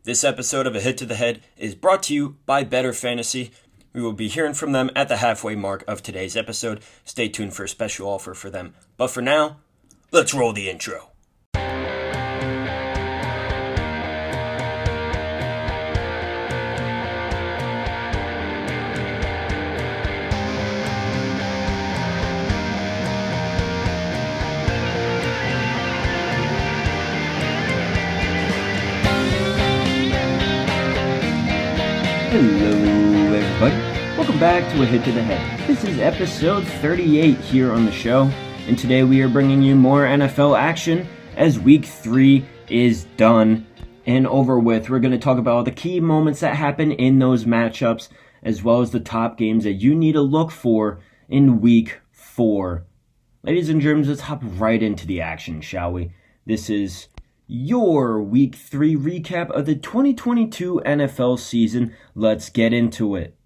This episode of A Hit to the Head is brought to you by Better Fantasy. We will be hearing from them at the halfway mark of today's episode. Stay tuned for a special offer for them. But for now, let's roll the intro. Hello everybody, welcome back to A Hit to the Head. This is episode 38 here on the show, and today we are bringing you more NFL action as week 3 is done and over with. We're going to talk about all the key moments that happen in those matchups, as well as the top games that you need to look for in week 4. Ladies and germs, let's hop right into the action, shall we? This is your Week 3 recap of the 2022 NFL season. Let's get into it.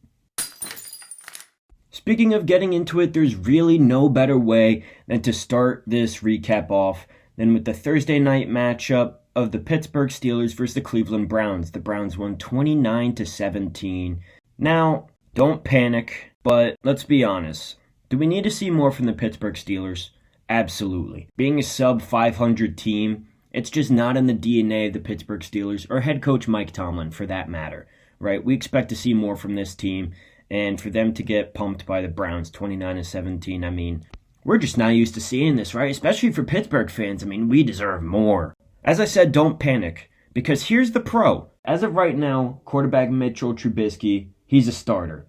Speaking of getting into it, there's really no better way than to start this recap off than with the Thursday night matchup of the Pittsburgh Steelers versus the Cleveland Browns. The Browns won 29-17. Now, don't panic, but let's be honest. Do we need to see more from the Pittsburgh Steelers? Absolutely. Being a sub-500 team, it's just not in the DNA of the Pittsburgh Steelers or head coach Mike Tomlin, for that matter, right? We expect to see more from this team, and for them to get pumped by the Browns 29-17, I mean, we're just not used to seeing this, right? Especially for Pittsburgh fans. I mean, we deserve more. As I said, don't panic, because here's the pro. As of right now, quarterback Mitchell Trubisky, he's a starter.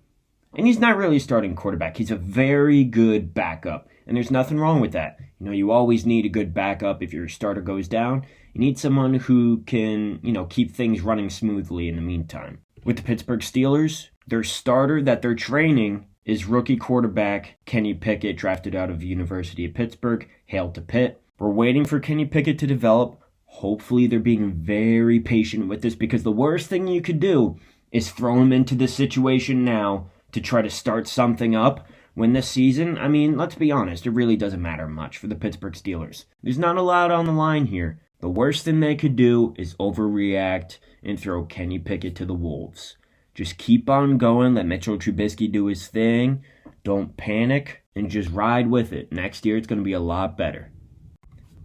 And he's not really a starting quarterback. He's a very good backup. And there's nothing wrong with that. You know, you always need a good backup if your starter goes down. You need someone who can, keep things running smoothly in the meantime. With the Pittsburgh Steelers, their starter that they're training is rookie quarterback Kenny Pickett, drafted out of the University of Pittsburgh. Hail to Pitt. We're waiting for Kenny Pickett to develop. Hopefully they're being very patient with this, because the worst thing you could do is throw him into this situation now to try to start something up. When this season, I mean, let's be honest, it really doesn't matter much for the Pittsburgh Steelers. There's not a lot on the line here. The worst thing they could do is overreact and throw Kenny Pickett to the Wolves. Just keep on going, let Mitchell Trubisky do his thing, don't panic, and just ride with it. Next year, it's going to be a lot better.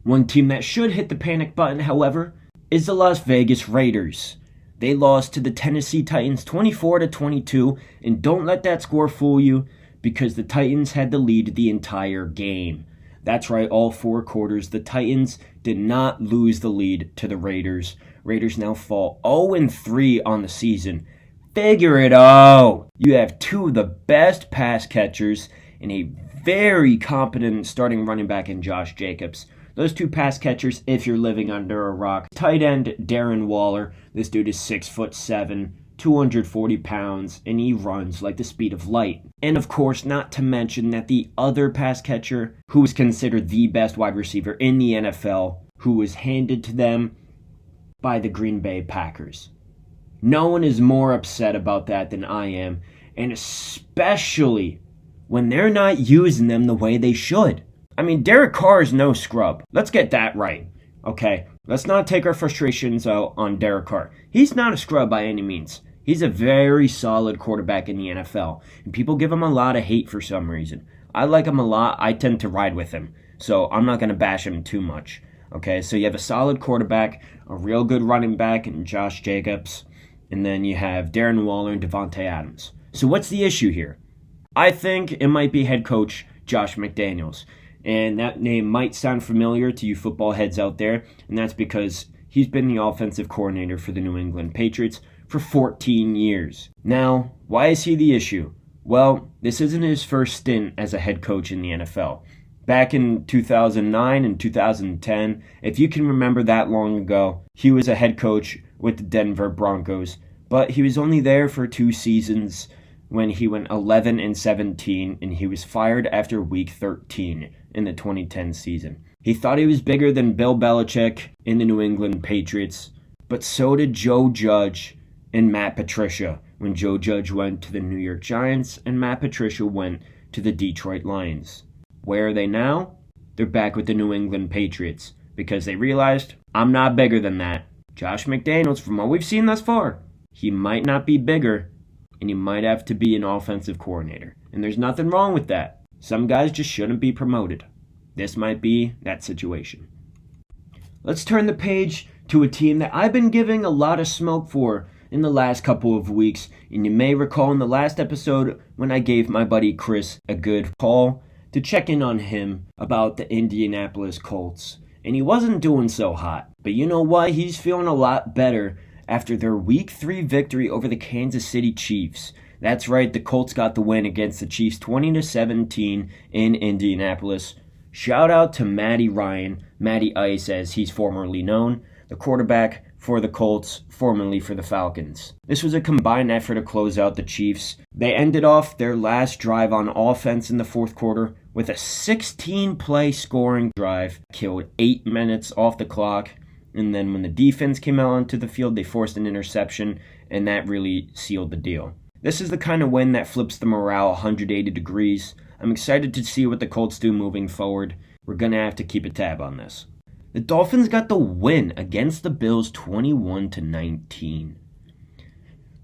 One team that should hit the panic button, however, is the Las Vegas Raiders. They lost to the Tennessee Titans 24-22, and don't let that score fool you, because the Titans had the lead the entire game. That's right, all 4 quarters. The Titans did not lose the lead to the Raiders. Raiders now fall 0-3 on the season. Figure it out! You have 2 of the best pass catchers and a very competent starting running back in Josh Jacobs. Those 2 pass catchers, if you're living under a rock. Tight end Darren Waller. This dude is 6'7", 240 pounds, and he runs like the speed of light. And of course, not to mention that the other pass catcher, who is considered the best wide receiver in the NFL, who was handed to them by the Green Bay Packers. No one is more upset about that than I am, and especially when they're not using them the way they should. I mean, Derek Carr is no scrub. Let's get that right, okay? Let's not take our frustrations out on Derek Carr. He's not a scrub by any means. He's a very solid quarterback in the NFL, and people give him a lot of hate for some reason. I like him a lot. I tend to ride with him, so I'm not going to bash him too much. Okay, so you have a solid quarterback, a real good running back in Josh Jacobs, and then you have Darren Waller and Devontae Adams. So what's the issue here? I think it might be head coach Josh McDaniels. And that name might sound familiar to you football heads out there, and that's because he's been the offensive coordinator for the New England Patriots for 14 years. Now, why is he the issue? Well, this isn't his first stint as a head coach in the NFL. Back in 2009 and 2010, if you can remember that long ago, he was a head coach with the Denver Broncos, but he was only there for 2 seasons when he went 11-17, and he was fired after week 13 in the 2010 season. He thought he was bigger than Bill Belichick in the New England Patriots, but so did Joe Judge and Matt Patricia when Joe Judge went to the New York Giants and Matt Patricia went to the Detroit Lions. Where are they now? They're back with the New England Patriots because they realized, I'm not bigger than that. Josh McDaniels, from what we've seen thus far, he might not be bigger, and he might have to be an offensive coordinator. And there's nothing wrong with that. Some guys just shouldn't be promoted. This might be that situation. Let's turn the page to a team that I've been giving a lot of smoke for in the last couple of weeks. And you may recall in the last episode when I gave my buddy Chris a good call to check in on him about the Indianapolis Colts. And he wasn't doing so hot. But you know what? He's feeling a lot better after their Week 3 victory over the Kansas City Chiefs. That's right, the Colts got the win against the Chiefs 20-17 in Indianapolis. Shout out to Matty Ryan, Matty Ice as he's formerly known, the quarterback for the Colts, formerly for the Falcons. This was a combined effort to close out the Chiefs. They ended off their last drive on offense in the fourth quarter with a 16-play scoring drive, killed 8 minutes off the clock, and then when the defense came out onto the field, they forced an interception, and that really sealed the deal. This is the kind of win that flips the morale 180 degrees. I'm excited to see what the Colts do moving forward. We're going to have to keep a tab on this. The Dolphins got the win against the Bills 21-19.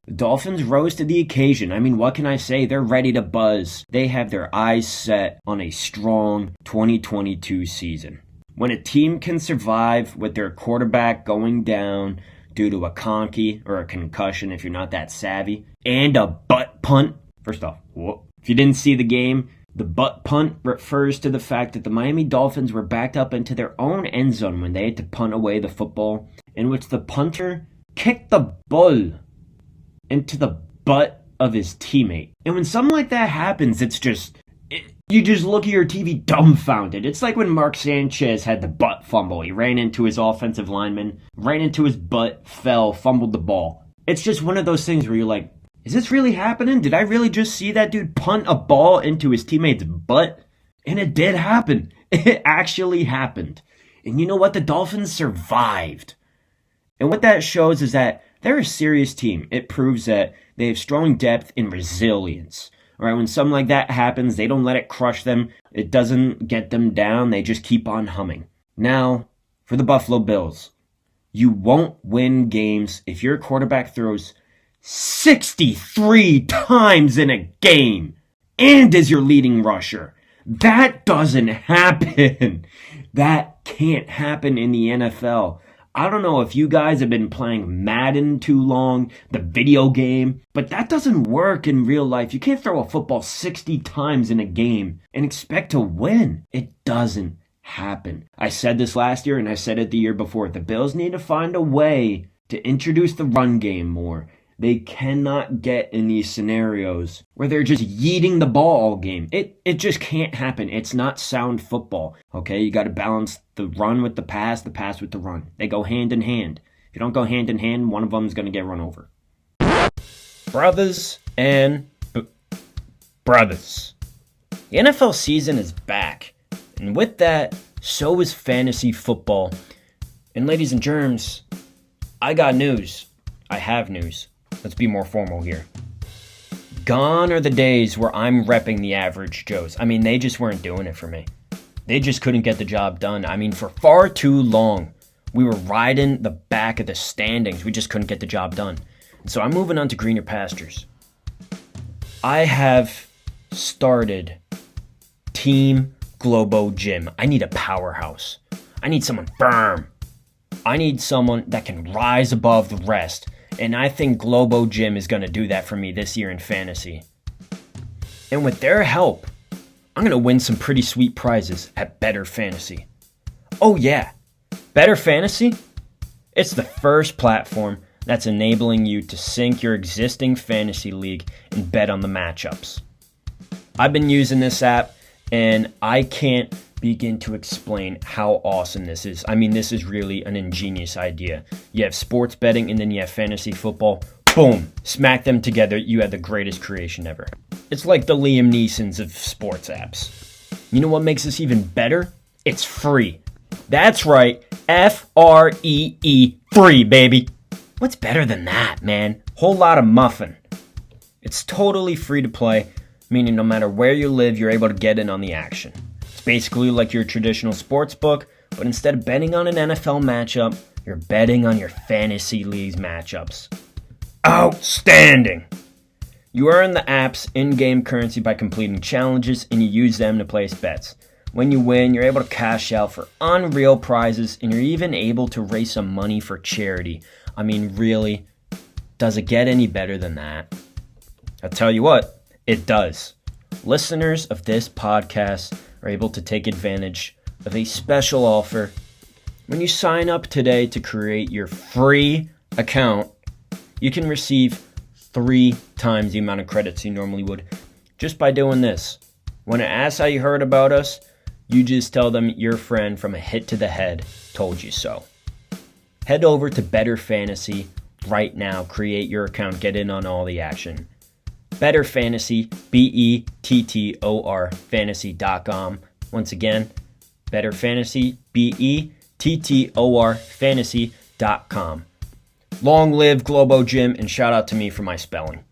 The Dolphins rose to the occasion. I mean, what can I say? They're ready to buzz. They have their eyes set on a strong 2022 season. When a team can survive with their quarterback going down due to a conky or a concussion if you're not that savvy, and a butt punt. First off, if you didn't see the game, the butt punt refers to the fact that the Miami Dolphins were backed up into their own end zone when they had to punt away the football, in which the punter kicked the ball into the butt of his teammate. And when something like that happens, you just look at your TV dumbfounded. It's like when Mark Sanchez had the butt fumble. He ran into his offensive lineman, ran into his butt, fell, fumbled the ball. It's just one of those things where you're like, is this really happening? Did I really just see that dude punt a ball into his teammate's butt? And it did happen. It actually happened. And you know what? The Dolphins survived. And what that shows is that they're a serious team. It proves that they have strong depth and resilience. All right, when something like that happens, they don't let it crush them. It doesn't get them down. They just keep on humming. Now, for the Buffalo Bills, you won't win games if your quarterback throws 63 times in a game and is your leading rusher. That doesn't happen. That can't happen in the NFL. I don't know if you guys have been playing Madden too long, the video game, but that doesn't work in real life. You can't throw a football 60 times in a game and expect to win. It doesn't happen. I said this last year and I said it the year before. The Bills need to find a way to introduce the run game more. They cannot get in these scenarios where they're just yeeting the ball all game. It just can't happen. It's not sound football. Okay, you got to balance the run with the pass with the run. They go hand in hand. If you don't go hand in hand, one of them is going to get run over. Brothers and brothers. The NFL season is back. And with that, so is fantasy football. And ladies and germs, I got news. I have news. Let's be more formal here. Gone are the days where I'm repping the average Joes. I mean, they just weren't doing it for me. They just couldn't get the job done. I mean, for far too long, we were riding the back of the standings. We just couldn't get the job done. And so I'm moving on to greener pastures. I have started Team Globo Gym. I need a powerhouse. I need someone firm. I need someone that can rise above the rest. And I think Globo Gym is going to do that for me this year in fantasy. And with their help, I'm going to win some pretty sweet prizes at Better Fantasy. Oh yeah, Better Fantasy? It's the first platform that's enabling you to sync your existing fantasy league and bet on the matchups. I've been using this app, and I can't begin to explain how awesome this is. I mean, this is really an ingenious idea. You have sports betting and then you have fantasy football. Boom! Smack them together, you have the greatest creation ever. It's like the Liam Neesons of sports apps. You know what makes this even better? It's free. That's right, Free, free, baby. What's better than that, man? Whole lot of muffin. It's totally free to play, meaning no matter where you live, you're able to get in on the action. It's basically like your traditional sports book, but instead of betting on an NFL matchup, You're betting on your fantasy leagues matchups. Outstanding! You earn the app's in-game currency by completing challenges, and you use them to place bets. When you win, you're able to cash out for unreal prizes, and you're even able to raise some money for charity. I mean, really, does it get any better than that? I'll tell you what, it does. Listeners of this podcast are able to take advantage of a special offer. When you sign up today to create your free account, you can receive 3 times the amount of credits you normally would just by doing this. When it asks how you heard about us, you just tell them your friend from a hit to the head told you so. Head over to Better Fantasy right now. Create your account. Get in on all the action. Better Fantasy, BETTOR fantasy.com. Once again, Better Fantasy, BETTOR fantasy.com. Long live Globo Gym, and shout out to me for my spelling.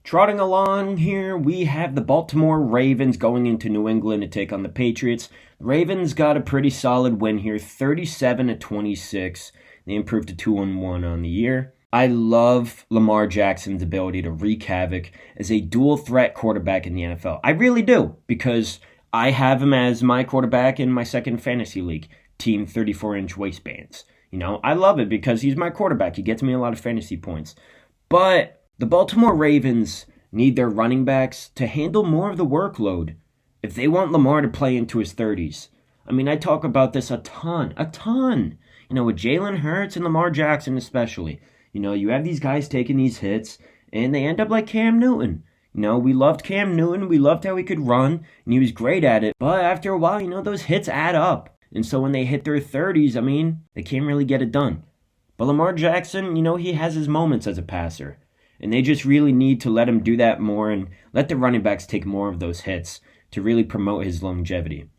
Trotting along here, we have the Baltimore Ravens going into New England to take on the Patriots. The Ravens got a pretty solid win here, 37-26. They improved to 2-1 on the year. I love Lamar Jackson's ability to wreak havoc as a dual threat quarterback in the NFL. I really do, because I have him as my quarterback in my second fantasy league, team 34-inch waistbands. You know, I love it because he's my quarterback. He gets me a lot of fantasy points. But the Baltimore Ravens need their running backs to handle more of the workload if they want Lamar to play into his 30s. I mean, I talk about this a ton. You know, with Jalen Hurts and Lamar Jackson especially. You know, you have these guys taking these hits, and they end up like Cam Newton. You know, we loved Cam Newton. We loved how he could run, and he was great at it. But after a while, you know, those hits add up. And so when they hit their 30s, I mean, they can't really get it done. But Lamar Jackson, you know, he has his moments as a passer. And they just really need to let him do that more and let the running backs take more of those hits to really promote his longevity.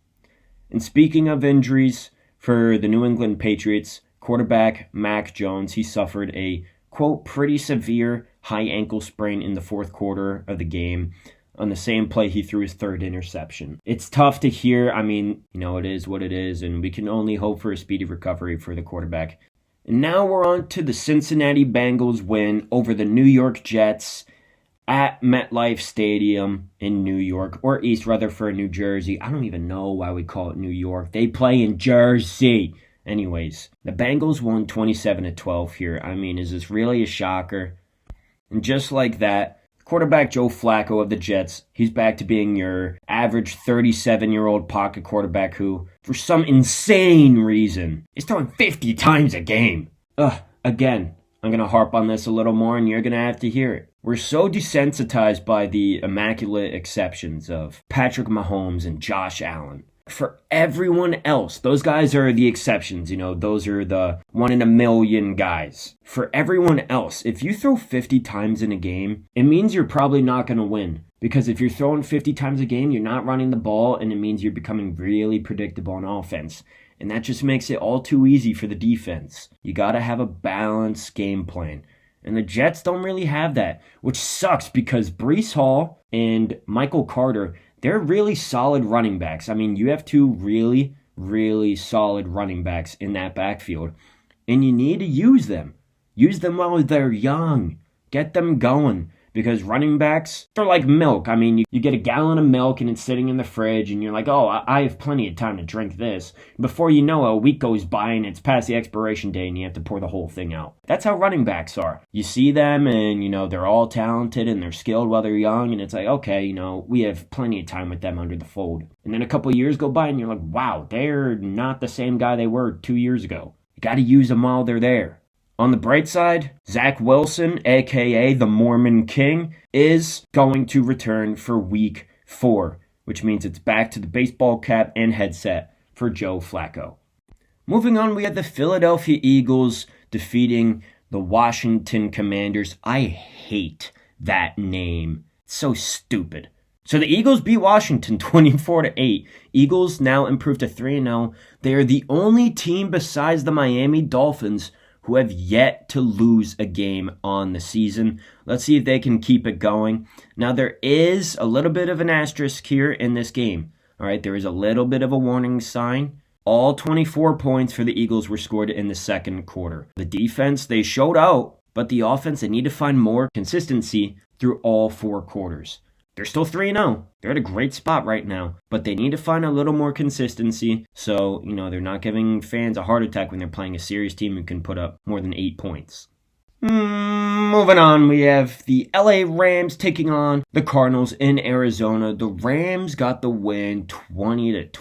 And speaking of injuries, for the New England Patriots, quarterback Mac Jones, he suffered a, quote, pretty severe high ankle sprain in the fourth quarter of the game. On the same play, he threw his 3rd interception. It's tough to hear. I mean, you know, it is what it is, and we can only hope for a speedy recovery for the quarterback. And now we're on to the Cincinnati Bengals win over the New York Jets at MetLife Stadium in New York, or East Rutherford, New Jersey. I don't even know why we call it New York. They play in Jersey. Anyways, the Bengals won 27-12 here. I mean, is this really a shocker? And just like that, quarterback Joe Flacco of the Jets, he's back to being your average 37-year-old pocket quarterback who, for some insane reason, is throwing 50 times a game. Again, I'm going to harp on this a little more and you're going to have to hear it. We're so desensitized by the immaculate exceptions of Patrick Mahomes and Josh Allen. For everyone else, those guys are the exceptions, you know, those are the 1 in a million guys. For everyone else, if you throw 50 times in a game, it means you're probably not going to win. Because if you're throwing 50 times a game, you're not running the ball, and it means you're becoming really predictable on offense. And that just makes it all too easy for the defense. You got to have a balanced game plan. And the Jets don't really have that, which sucks because Breece Hall and Michael Carter, they're really solid running backs. I mean, you have 2 really solid running backs in that backfield. And you need to use them. Use them while they're young. Get them going. Because running backs, they're like milk. I mean, you get a gallon of milk and it's sitting in the fridge and you're like, oh, I have plenty of time to drink this. Before you know it, a week goes by and it's past the expiration date and you have to pour the whole thing out. That's how running backs are. You see them and, you know, they're all talented and they're skilled while they're young. And it's like, okay, you know, we have plenty of time with them under the fold. And then a couple of years go by and you're like, wow, they're not the same guy they were 2 years ago. You got to use them while they're there. On the bright side, Zach Wilson, a.k.a. the Mormon King, is going to return for Week 4, which means it's back to the baseball cap and headset for Joe Flacco. Moving on, we have the Philadelphia Eagles defeating the Washington Commanders. I hate that name. It's so stupid. So the Eagles beat Washington 24-8. Eagles now improved to 3-0. They are the only team besides the Miami Dolphins who have yet to lose a game on the season. Let's see if they can keep it going. Now, there is a little bit of an asterisk here in this game. All right, there is a little bit of a warning sign. All 24 points for the Eagles were scored in the second quarter. The defense, they showed out, but the offense, they need to find more consistency through all 4 quarters. They're still 3-0. They're at a great spot right now, but they need to find a little more consistency so, they're not giving fans a heart attack when they're playing a serious team who can put up more than 8 points. Moving on, we have the LA Rams taking on the Cardinals in Arizona. The Rams got the win 20-12.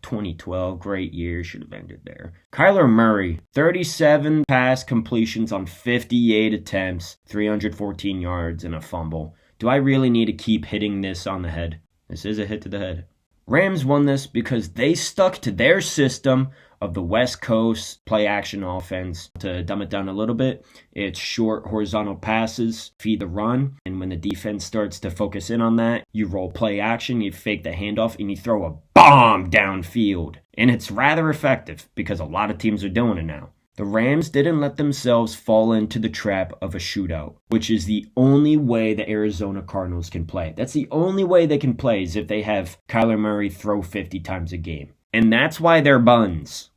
2012, great year, should have ended there. Kyler Murray, 37 pass completions on 58 attempts, 314 yards and a fumble. Do I really need to keep hitting this on the head? This is a hit to the head. Rams won this because they stuck to their system of the West Coast play-action offense. To dumb it down a little bit, it's short horizontal passes, feed the run, and when the defense starts to focus in on that, you roll play-action, you fake the handoff, and you throw a bomb downfield. And it's rather effective because a lot of teams are doing it now. The Rams didn't let themselves fall into the trap of a shootout, which is the only way the Arizona Cardinals can play. That's the only way they can play is if they have Kyler Murray throw 50 times a game. And that's why they're buns.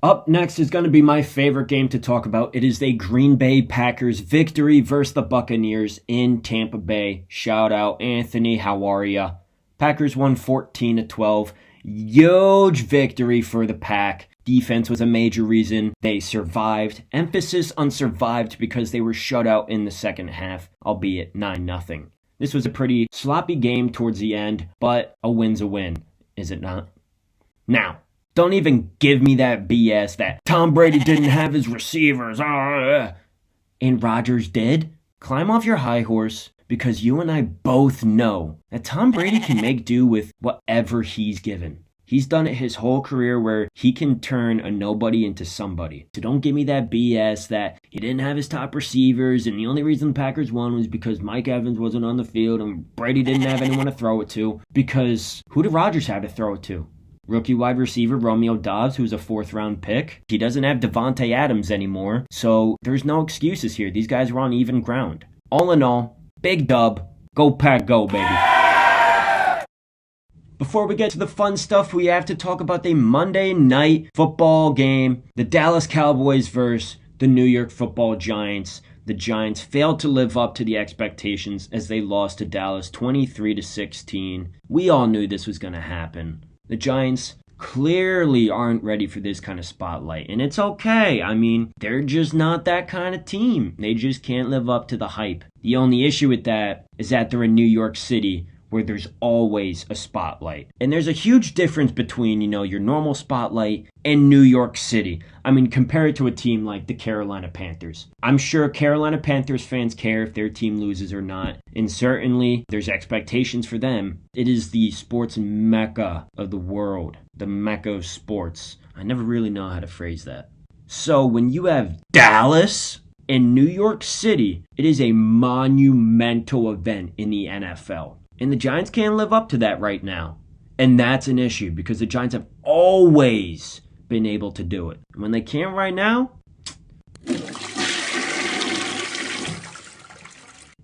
Up next is going to be my favorite game to talk about. It is the Green Bay Packers victory versus the Buccaneers in Tampa Bay. Shout out, Anthony. How are ya? Packers won 14-12. Huge victory for the Pack. Defense was a major reason they survived. Emphasis on survived because they were shut out in the second half, albeit 9-0. This was a pretty sloppy game towards the end, but a win's a win, is it not? Now, don't even give me that BS that Tom Brady didn't have his receivers, and Rodgers did. Climb off your high horse, because you and I both know that Tom Brady can make do with whatever he's given. He's done it his whole career where he can turn a nobody into somebody. So don't give me that BS that he didn't have his top receivers and the only reason the Packers won was because Mike Evans wasn't on the field and Brady didn't have anyone to throw it to. Because who did Rodgers have to throw it to? Rookie wide receiver Romeo Doubs, who's a 4th-round pick. He doesn't have Devontae Adams anymore, so there's no excuses here. These guys were on even ground. All in all, big dub. Go Pack, go, baby. Before we get to the fun stuff, we have to talk about the Monday night football game. The Dallas Cowboys versus the New York Football Giants. The Giants failed to live up to the expectations as they lost to Dallas 23-16. We all knew this was going to happen. The Giants clearly aren't ready for this kind of spotlight, and it's okay. I mean, they're just not that kind of team. They just can't live up to the hype. The only issue with that is that they're in New York City, where there's always a spotlight. And there's a huge difference between, your normal spotlight and New York City. I mean, compare it to a team like the Carolina Panthers. I'm sure Carolina Panthers fans care if their team loses or not. And certainly, there's expectations for them. It is the sports mecca of the world. The mecca of sports. I never really know how to phrase that. So, when you have Dallas and New York City, it is a monumental event in the NFL. And the Giants can't live up to that right now. And that's an issue because the Giants have always been able to do it. And when they can't right now,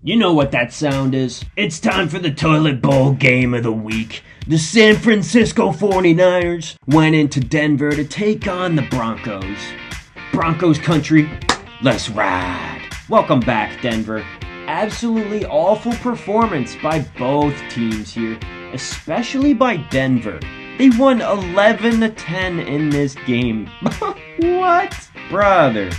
you know what that sound is. It's time for the toilet bowl game of the week. The San Francisco 49ers went into Denver to take on the Broncos. Broncos country, let's ride. Welcome back, Denver. Absolutely awful performance by both teams here, especially by Denver. They won 11-10 in this game. What? Brother,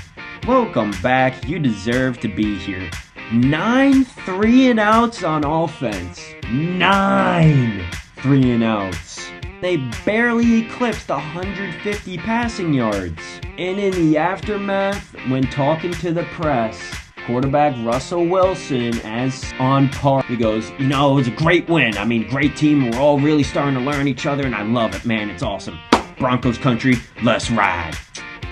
welcome back. You deserve to be here. 9 3-and-outs on offense. 9 3-and-outs. They barely eclipsed 150 passing yards. And in the aftermath, when talking to the press, quarterback Russell Wilson, as on par, he goes, it was a great win. I mean, great team. We're all really starting to learn each other, and I love it, man. It's awesome. Broncos country, let's ride.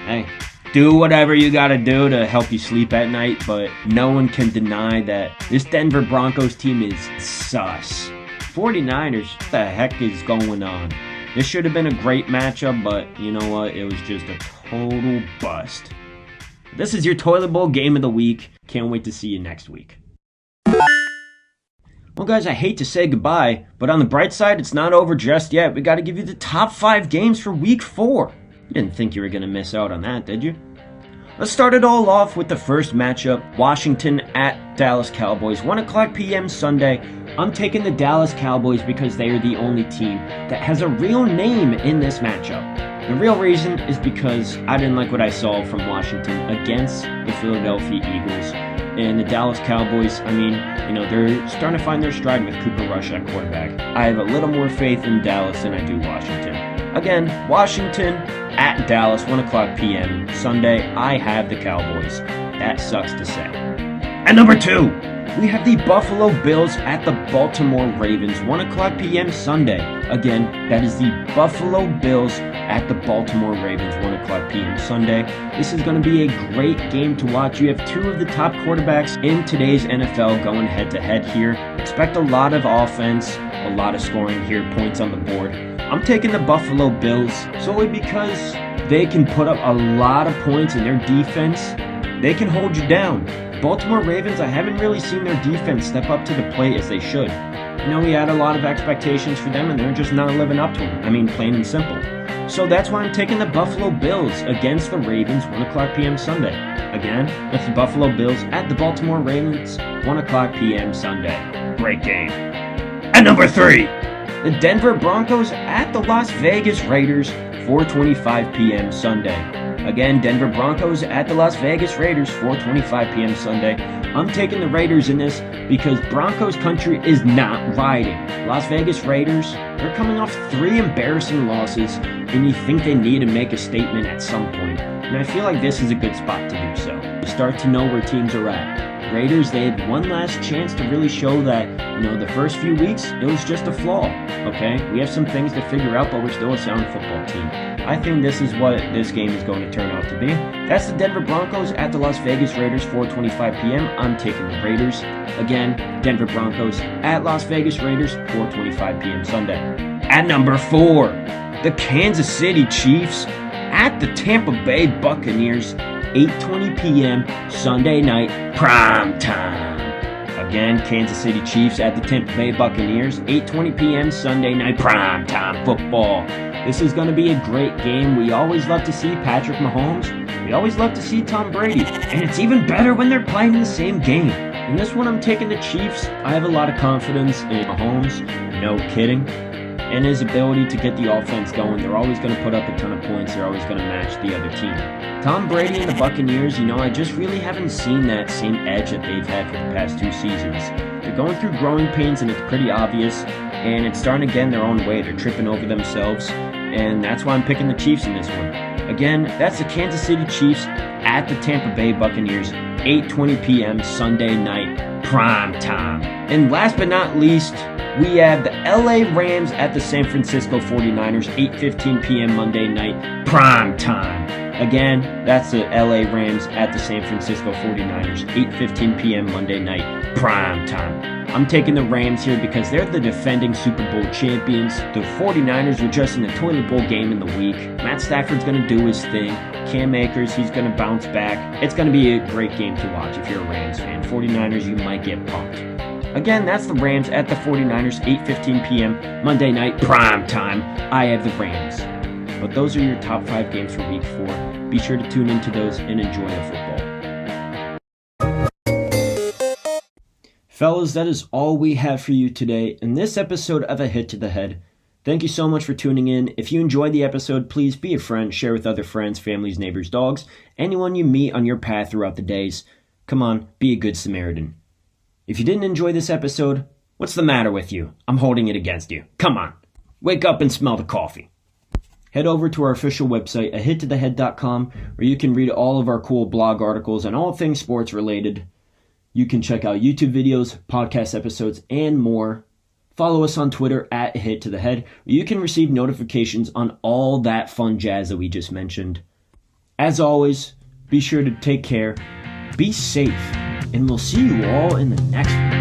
Hey, do whatever you got to do to help you sleep at night, but no one can deny that this Denver Broncos team is sus. 49ers, what the heck is going on? This should have been a great matchup, but you know what? It was just a total bust. This is your Toilet Bowl game of the week. Can't wait to see you next week. Well, guys, I hate to say goodbye, but on the bright side, it's not over just yet. We got to give you the top 5 games for Week 4. You didn't think you were going to miss out on that, did you? Let's start it all off with the first matchup, Washington at Dallas Cowboys, 1 o'clock p.m. Sunday. I'm taking the Dallas Cowboys because they are the only team that has a real name in this matchup. The real reason is because I didn't like what I saw from Washington against the Philadelphia Eagles. And the Dallas Cowboys, they're starting to find their stride with Cooper Rush at quarterback. I have a little more faith in Dallas than I do Washington. Again, Washington at Dallas, 1 o'clock p.m. Sunday. I have the Cowboys. That sucks to say. At number 2, we have the Buffalo Bills at the Baltimore Ravens, 1 o'clock p.m. Sunday. Again, that is the Buffalo Bills at the Baltimore Ravens, 1 o'clock p.m. Sunday. This is going to be a great game to watch. You have 2 of the top quarterbacks in today's NFL going head-to-head here. Expect a lot of offense, a lot of scoring here, points on the board. I'm taking the Buffalo Bills solely because they can put up a lot of points in their defense. They can hold you down. Baltimore Ravens, I haven't really seen their defense step up to the plate as they should. We had a lot of expectations for them, and they're just not living up to them. Plain and simple. So that's why I'm taking the Buffalo Bills against the Ravens, 1 o'clock p.m. Sunday. Again, that's the Buffalo Bills at the Baltimore Ravens, 1 o'clock p.m. Sunday. Great game. At number 3, the Denver Broncos at the Las Vegas Raiders, 4:25 p.m. Sunday. Again, Denver Broncos at the Las Vegas Raiders, 4:25 p.m. Sunday. I'm taking the Raiders in this because Broncos country is not riding. Las Vegas Raiders, they're coming off 3 embarrassing losses, and you think they need to make a statement at some point. And I feel like this is a good spot to do so. You start to know where teams are at. Raiders, they had one last chance to really show that, the first few weeks, it was just a flaw, okay? We have some things to figure out, but we're still a sound football team. I think this is what this game is going to turn out to be. That's the Denver Broncos at the Las Vegas Raiders, 4:25 p.m. I'm taking the Raiders. Again, Denver Broncos at Las Vegas Raiders, 4:25 p.m. Sunday. At number 4, the Kansas City Chiefs at the Tampa Bay Buccaneers, 8:20 p.m. Sunday night, prime time. Again, Kansas City Chiefs at the Tampa Bay Buccaneers, 8:20 p.m. Sunday night, prime time football. This is going to be a great game. We always love to see Patrick Mahomes. We always love to see Tom Brady. And it's even better when they're playing in the same game. In this one, I'm taking the Chiefs. I have a lot of confidence in Mahomes. No kidding. And his ability to get the offense going. They're always going to put up a ton of points. They're always going to match the other team. Tom Brady and the Buccaneers, I just really haven't seen that same edge that they've had for the past 2 seasons. They're going through growing pains, and it's pretty obvious. And it's starting to get in their own way. They're tripping over themselves. And that's why I'm picking the Chiefs in this one. Again, that's the Kansas City Chiefs at the Tampa Bay Buccaneers, 8:20 p.m. Sunday night, prime time. And last but not least, we have the LA Rams at the San Francisco 49ers, 8:15 p.m. Monday night, prime time. Again, that's the LA Rams at the San Francisco 49ers, 8:15 p.m. Monday night, prime time. I'm taking the Rams here because they're the defending Super Bowl champions. The 49ers were just in the toilet bowl game in the week. Matt Stafford's going to do his thing. Cam Akers, he's going to bounce back. It's going to be a great game to watch if you're a Rams fan. 49ers, you might get pumped. Again, that's the Rams at the 49ers, 8:15 p.m. Monday night, prime time. I have the Rams. But those are your top 5 games for Week 4. Be sure to tune into those and enjoy the football. Fellas, that is all we have for you today in this episode of A Hit to the Head. Thank you so much for tuning in. If you enjoyed the episode, please be a friend, share with other friends, families, neighbors, dogs, anyone you meet on your path throughout the days. Come on, be a good Samaritan. If you didn't enjoy this episode, what's the matter with you? I'm holding it against you. Come on, wake up and smell the coffee. Head over to our official website, ahittothehead.com, where you can read all of our cool blog articles on all things sports related. You can check out YouTube videos, podcast episodes, and more. Follow us on Twitter at @HitToTheHead, where you can receive notifications on all that fun jazz that we just mentioned. As always, be sure to take care, be safe, and we'll see you all in the next one.